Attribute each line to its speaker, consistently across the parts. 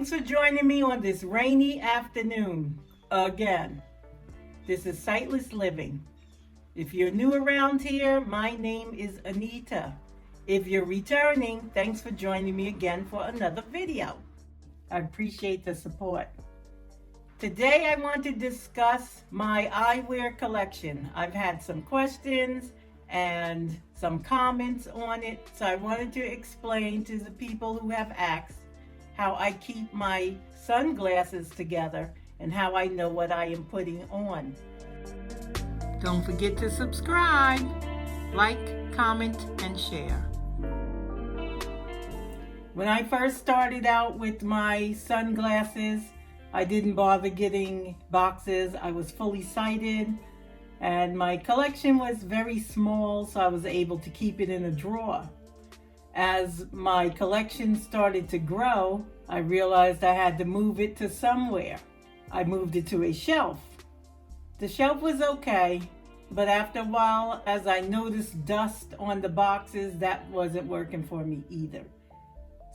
Speaker 1: Thanks for joining me on this rainy afternoon again. This is Sightless Living. If you're new around here, my name is Anita. If you're returning, thanks for joining me again for another video. I appreciate the support. Today I want to discuss my eyewear collection. I've had some questions and some comments on it, so I wanted to explain to the people who have asked how I keep my sunglasses together and how I know what I am putting on. Don't forget to subscribe, like, comment, and share. When I first started out with my sunglasses, I didn't bother getting boxes. I was fully sighted and my collection was very small, so I was able to keep it in a drawer. As my collection started to grow, I realized I had to move it to somewhere. I moved it to a shelf. The shelf was okay, but after a while, as I noticed dust on the boxes, that wasn't working for me either.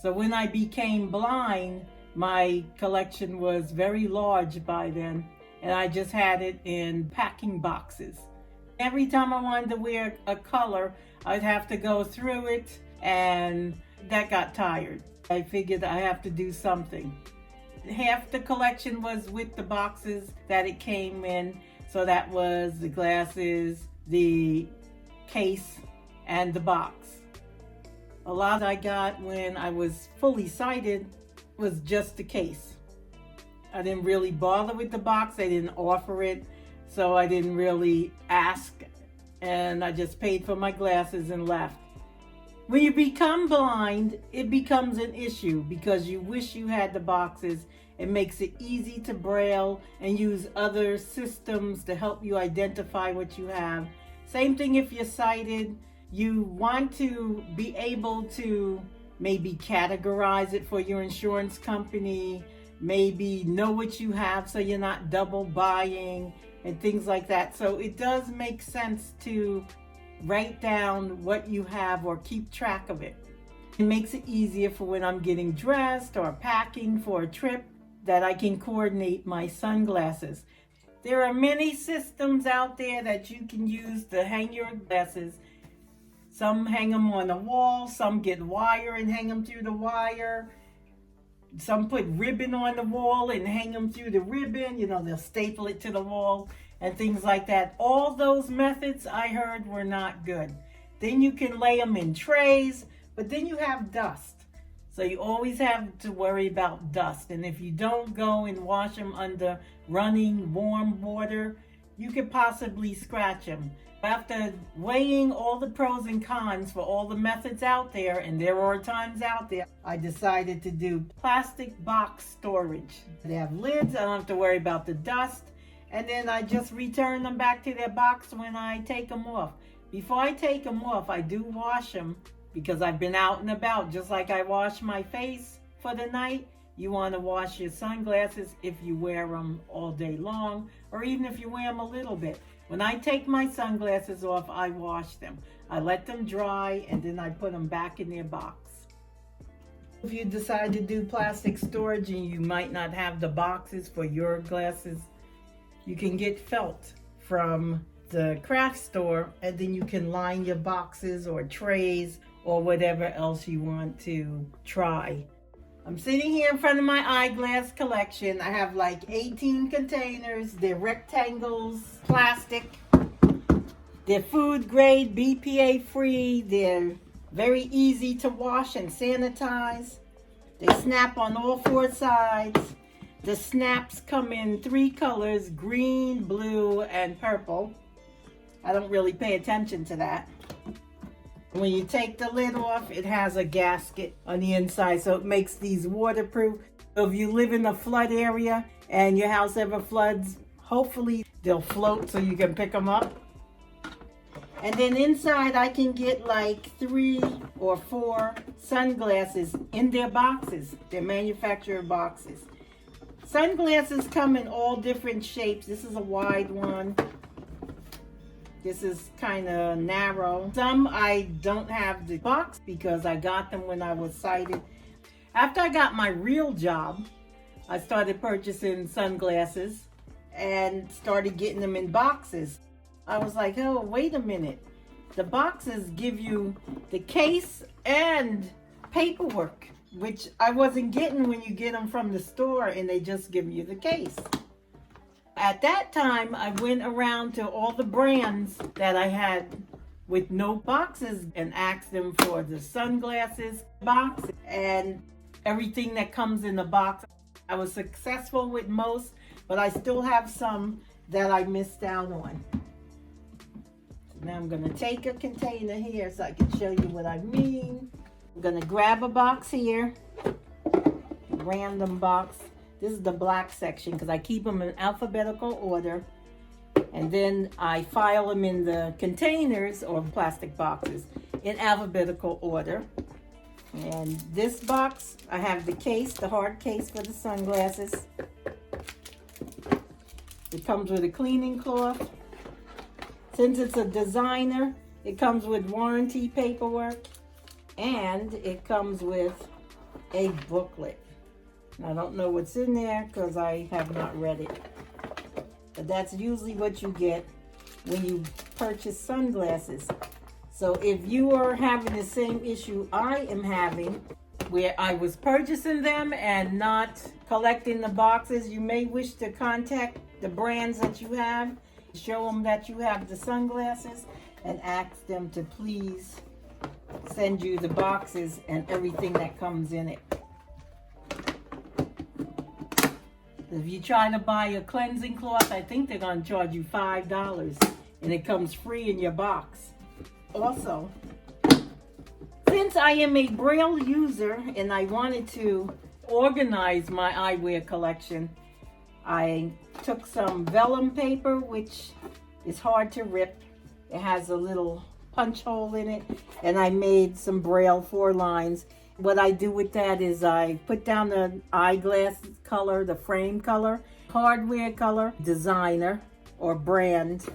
Speaker 1: So when I became blind, my collection was very large by then, and I just had it in packing boxes. Every time I wanted to wear a color, I'd have to go through it, and that got tired. I figured I have to do something. Half the collection was with the boxes that it came in, so that was the glasses, the case, and the box. A lot I got when I was fully sighted was just the case. I didn't really bother with the box. They didn't offer it, so I didn't really ask, and I just paid for my glasses and left. When you become blind, it becomes an issue because you wish you had the boxes. It makes it easy to braille and use other systems to help you identify what you have. Same thing if you're sighted. You want to be able to maybe categorize it for your insurance company, maybe know what you have so you're not double buying and things like that. So it does make sense to write down what you have or keep track of it. It makes it easier for when I'm getting dressed or packing for a trip that I can coordinate my sunglasses. There are many systems out there that you can use to hang your glasses. Some hang them on the wall, some get wire and hang them through the wire. Some put ribbon on the wall and hang them through the ribbon. They'll staple it to the wall and things like that. All those methods I heard were not good. Then you can lay them in trays, but then you have dust. So you always have to worry about dust. And if you don't go and wash them under running warm water, you could possibly scratch them. After weighing all the pros and cons for all the methods out there, and there are times out there, I decided to do plastic box storage. They have lids, I don't have to worry about the dust, and then I just return them back to their box when I take them off. Before I take them off, I do wash them because I've been out and about. Just like I wash my face for the night, you want to wash your sunglasses if you wear them all day long, or even if you wear them a little bit. When I take my sunglasses off, I wash them. I let them dry, and then I put them back in their box. If you decide to do plastic storage and you might not have the boxes for your glasses, you can get felt from the craft store, and then you can line your boxes or trays or whatever else you want to try. I'm sitting here in front of my eyeglass collection. I have like 18 containers. They're rectangles, plastic. They're food grade, BPA free. They're very easy to wash and sanitize. They snap on all four sides. The snaps come in 3 colors, green, blue, and purple. I don't really pay attention to that. When you take the lid off, it has a gasket on the inside, so it makes these waterproof. So if you live in a flood area and your house ever floods, hopefully they'll float so you can pick them up. And then inside I can get like 3 or 4 sunglasses in their boxes. They're manufacturer boxes. Sunglasses come in all different shapes. This is a wide one. This is kind of narrow. Some I don't have the box because I got them when I was sighted. After I got my real job, I started purchasing sunglasses and started getting them in boxes. I was like, oh, wait a minute. The boxes give you the case and paperwork, which I wasn't getting when you get them from the store and they just give you the case. At that time, I went around to all the brands that I had with no boxes and asked them for the sunglasses box and everything that comes in the box. I was successful with most, but I still have some that I missed out on. So now I'm going to take a container here so I can show you what I mean. I'm going to grab a box here, random box. This is the black section because I keep them in alphabetical order. And then I file them in the containers or plastic boxes in alphabetical order. And this box, I have the case, the hard case for the sunglasses. It comes with a cleaning cloth. Since it's a designer, it comes with warranty paperwork. And it comes with a booklet. I don't know what's in there because I have not read it. But that's usually what you get when you purchase sunglasses. So if you are having the same issue I am having, where I was purchasing them and not collecting the boxes, you may wish to contact the brands that you have, show them that you have the sunglasses, and ask them to please send you the boxes and everything that comes in it. If you try to buy a cleansing cloth, I think they're going to charge you $5, and it comes free in your box. Also, since I am a Braille user and I wanted to organize my eyewear collection, I took some vellum paper, which is hard to rip. It has a little punch hole in it, and I made some Braille 4 lines. What I do with that is I put down the eyeglass color, the frame color, hardware color, designer or brand,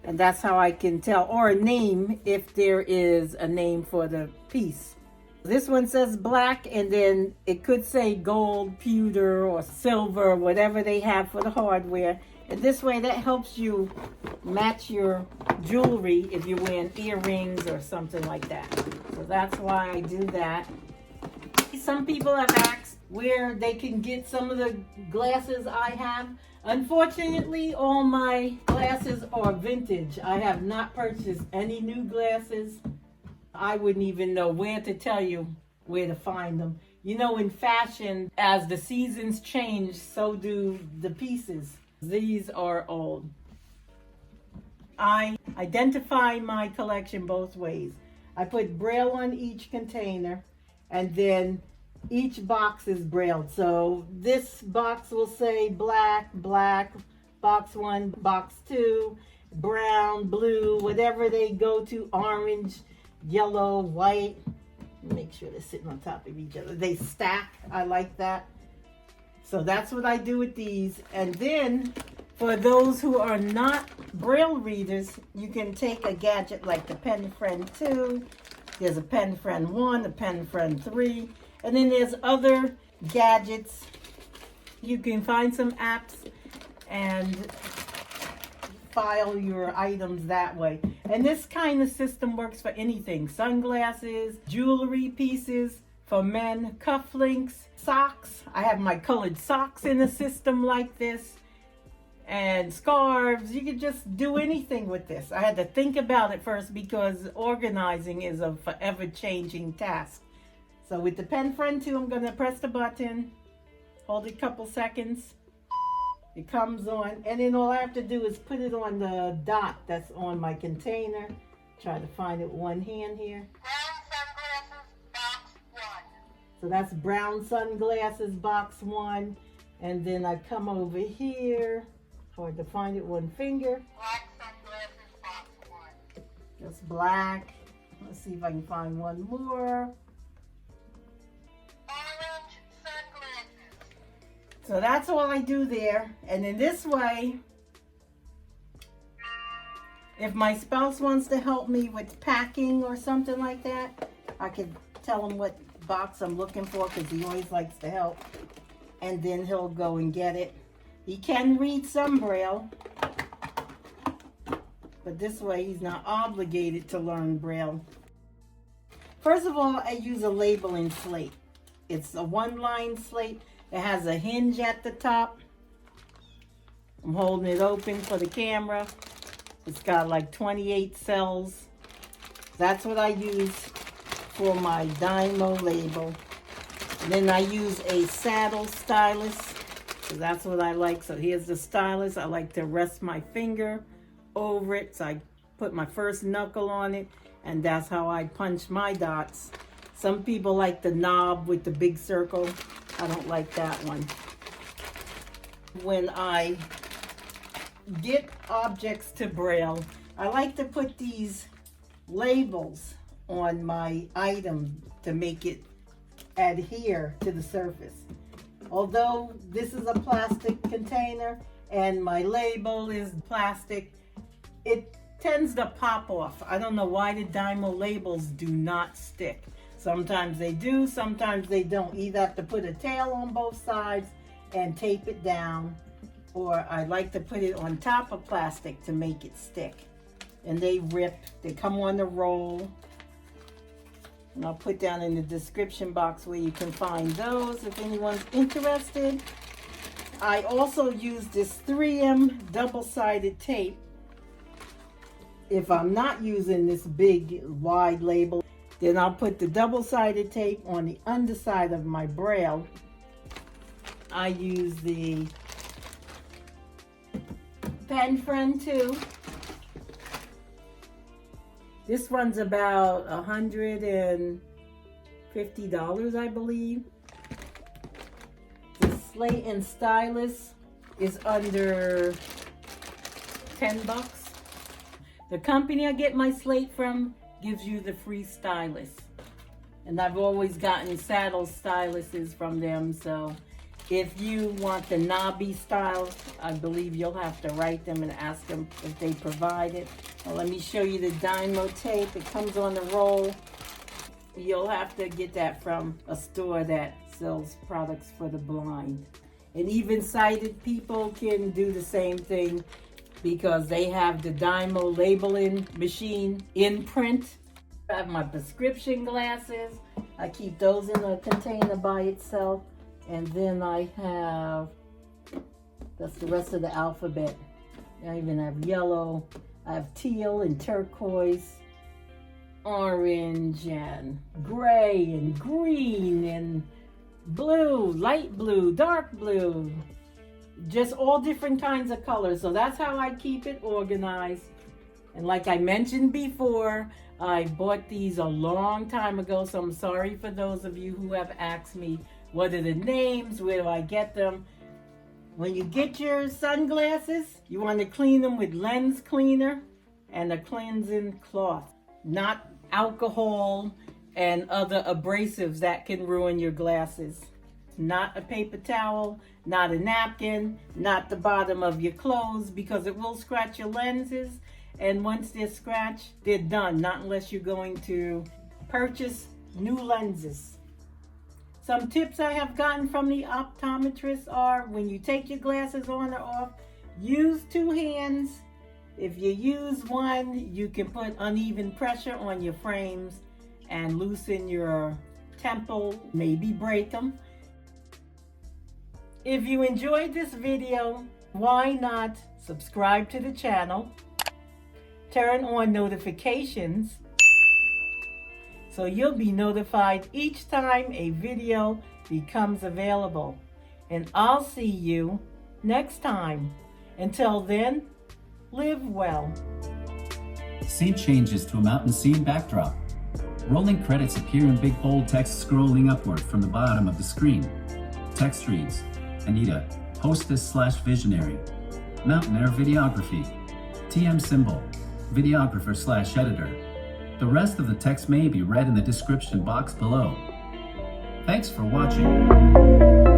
Speaker 1: and that's how I can tell, or a name if there is a name for the piece. This one says black, and then it could say gold, pewter, or silver, whatever they have for the hardware. And this way that helps you match your jewelry if you're wearing earrings or something like that. So that's why I do that. Some people have asked where they can get some of the glasses I have. Unfortunately, all my glasses are vintage. I have not purchased any new glasses. I wouldn't even know where to tell you where to find them. You know, in fashion, as the seasons change, so do the pieces. These are old. I identify my collection both ways. I put Braille on each container, and then each box is brailled. So this box will say black, black, box 1, box 2, brown, blue, whatever they go to, orange, yellow, white. Make sure they're sitting on top of each other. They stack. I like that. So that's what I do with these. And then for those who are not Braille readers, you can take a gadget like the Pen Friend 2. There's a Pen Friend 1, a Pen Friend 3. And then there's other gadgets. You can find some apps and file your items that way. And this kind of system works for anything. Sunglasses, jewelry pieces, for men, cufflinks, socks. I have my colored socks in a system like this. And scarves. You could just do anything with this. I had to think about it first because organizing is a forever changing task. So with the Pen Friend 2, I'm going to press the button, hold it a couple seconds. It comes on, and then all I have to do is put it on the dot that's on my container. Try to find it with one hand here.
Speaker 2: Brown sunglasses, box 1.
Speaker 1: So that's brown sunglasses, box 1. And then I come over here. Hard to find it, one finger.
Speaker 2: Black sunglasses, box 1.
Speaker 1: Just black. Let's see if I can find one more.
Speaker 2: Orange sunglasses.
Speaker 1: So that's all I do there. And in this way, if my spouse wants to help me with packing or something like that, I can tell them what box I'm looking for, because he always likes to help. And then he'll go and get it. He can read some Braille, but this way he's not obligated to learn Braille. First of all, I use a labeling slate. It's a one-line slate. It has a hinge at the top. I'm holding it open for the camera. It's got like 28 cells. That's what I use for my Dymo label. And then I use a saddle stylus, so that's what I like. So here's the stylus. I like to rest my finger over it. So I put my first knuckle on it, and that's how I punch my dots. Some people like the knob with the big circle. I don't like that one. When I get objects to Braille, I like to put these labels on my item to make it adhere to the surface. Although this is a plastic container and my label is plastic, it tends to pop off. I don't know why the Dymo labels do not stick. Sometimes they do, sometimes they don't. Either have to put a tail on both sides and tape it down, or I like to put it on top of plastic to make it stick. And they rip, they come on the roll. And I'll put down in the description box where you can find those if anyone's interested. I also use this 3M double-sided tape. If I'm not using this big wide label, then I'll put the double-sided tape on the underside of my Braille. I use the Pen Friend 2. This one's about $150, I believe. The slate and stylus is under 10 bucks. The company I get my slate from gives you the free stylus. And I've always gotten saddle styluses from them, so if you want the knobby style, I believe you'll have to write them and ask them if they provide it. Well, let me show you the Dymo tape. It comes on the roll. You'll have to get that from a store that sells products for the blind. And even sighted people can do the same thing because they have the Dymo labeling machine in print. I have my prescription glasses. I keep those in a container by itself. And then I have, that's the rest of the alphabet. I even have yellow. I have teal and turquoise, orange and gray and green and blue, light blue, dark blue. Just all different kinds of colors. So that's how I keep it organized. And like I mentioned before, I bought these a long time ago. So I'm sorry for those of you who have asked me, what are the names? Where do I get them? When you get your sunglasses, you want to clean them with lens cleaner and a cleansing cloth, not alcohol and other abrasives that can ruin your glasses. Not a paper towel, not a napkin, not the bottom of your clothes, because it will scratch your lenses. And once they're scratched, they're done, not unless you're going to purchase new lenses. Some tips I have gotten from the optometrist are, when you take your glasses on or off, use two hands. If you use one, you can put uneven pressure on your frames and loosen your temple, maybe break them. If you enjoyed this video, why not subscribe to the channel, turn on notifications, so you'll be notified each time a video becomes available. And I'll see you next time. Until then, live well.
Speaker 3: Scene changes to a mountain scene backdrop. Rolling credits appear in big bold text scrolling upward from the bottom of the screen. Text reads, Anita, hostess/visionary. Mountain Air Videography. TM symbol, videographer/editor. The rest of the text may be read in the description box below. Thanks for watching.